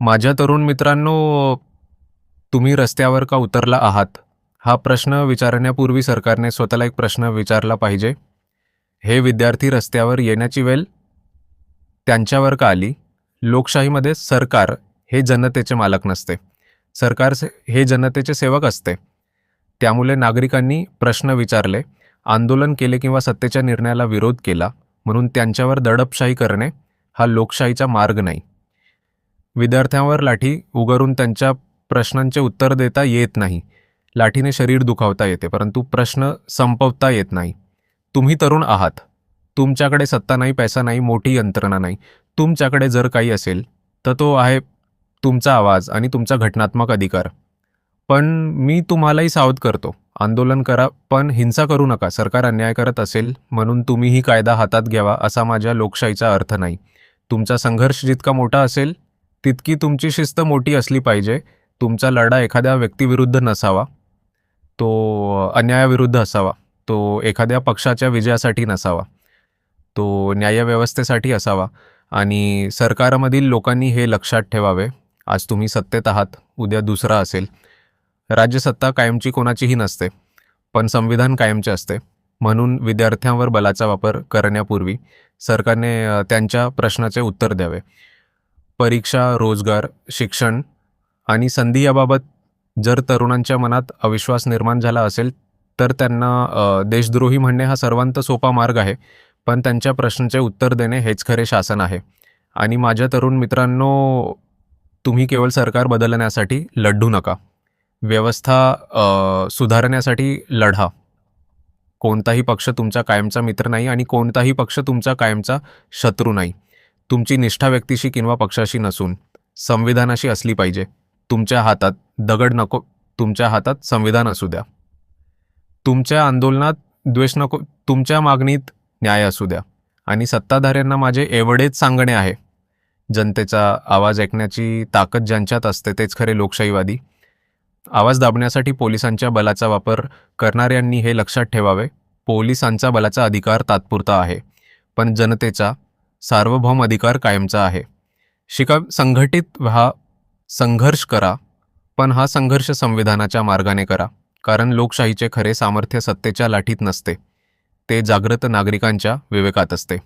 माझ्या तरुण मित्रांनो, तुम्ही रस्त्यावर का उतरला आहात? हा प्रश्न विचारण्यापूर्वी सरकारने स्वतःला एक प्रश्न विचारला पाहिजे. हे विद्यार्थी रस्त्यावर येण्याची वेळ त्यांच्यावर का आली? लोकशाहीमध्ये सरकार हे जनतेचे मालक नसते. सरकार हे जनतेचे सेवक असते. त्यामुळे नागरिकांनी प्रश्न विचारले, आंदोलन केले किंवा सत्तेच्या निर्णयाला विरोध केला म्हणून त्यांच्यावर दडपशाही करणे हा लोकशाहीचा मार्ग नाही. विद्यार्थ्यांवर लाठी उगारून त्यांच्या प्रश्नांचे उत्तर देता येत नाही. लाठीने शरीर दुखावता येते, परंतु प्रश्न संपवता येत नाही. तुम्ही तरुण आहात. तुमच्याकडे सत्ता नाही, पैसा नाही, मोठी यंत्रणा नाही. तुमच्याकडे जर काही असेल तर तो आहे तुमचा आवाज आणि तुमचा घटनात्मक अधिकार. पण मी तुम्हालाही सावध करतो, आंदोलन करा पण हिंसा करू नका. सरकार अन्याय करत असेल म्हणून तुम्हीही कायदा हातात घ्यावा असा माझ्या लोकशाहीचा अर्थ नाही. तुमचा संघर्ष जितका मोठा असेल तितकी तुमची शिस्त मोठी असली पाहिजे. तुमचा लढा एखाद्या व्यक्तीविरुद्ध नसावा, तो अन्यायाविरुद्ध असावा. तो एखाद्या पक्षाच्या विजयासाठी नसावा, तो न्यायव्यवस्थेसाठी असावा. आणि सरकारमधील लोकांनी हे लक्षात ठेवावे. आज तुम्ही सत्तेत आहात, उद्या दुसरा असेल. राज्यसत्ता कायमची कोणाचीही नसते, पण संविधान कायमचे असते. म्हणून विद्यार्थ्यांवर बलाचा वापर करण्यापूर्वी सरकारने त्यांच्या प्रश्नाचे उत्तर द्यावे. परीक्षा, रोजगार, शिक्षण आणि संधी याबाबत जर तरुणांच्या मनात अविश्वास निर्माण झाला असेल तर त्यांना देशद्रोही म्हणणे हा सर्वांत सोपा मार्ग आहे. पण त्यांच्या प्रश्नाचे उत्तर देणे हेच खरे शासन आहे. आणि माझ्या तरुण मित्रांनो, तुम्ही केवळ सरकार बदलण्यासाठी लढू नका. व्यवस्था सुधारण्यासाठी लढा. कोणताही पक्ष तुमचा कायमचा मित्र नाही आणि कोणताही पक्ष तुमचा कायमचा शत्रू नाही. तुमची निष्ठा व्यक्तीशी किंवा पक्षाशी नसून संविधानाशी असली पाहिजे. तुमच्या हातात दगड नको, तुमच्या हातात संविधान असू द्या. तुमच्या आंदोलनात द्वेष नको, तुमच्या मागणीत न्याय असू द्या. आणि सत्ताधाऱ्यांना माझे एवढेच सांगणे आहे, जनतेचा आवाज ऐकण्याची ताकद ज्यांच्यात असते तेच खरे लोकशाहीवादी. आवाज दाबण्यासाठी पोलिसांच्या बलाचा वापर करणाऱ्यांनी हे लक्षात ठेवावे. पोलिसांचा बलाचा अधिकार तात्पुरता आहे, पण जनतेचा सार्वभौम अधिकार कायमचा आहे. संघटित व्हा, संघर्ष करा, पण हा संघर्ष संविधानाच्या मार्गाने करा. कारण लोकशाहीचे खरे सामर्थ्य सत्तेच्या लाठीत नसते, ते जागृत नागरिकांच्या विवेकात असते.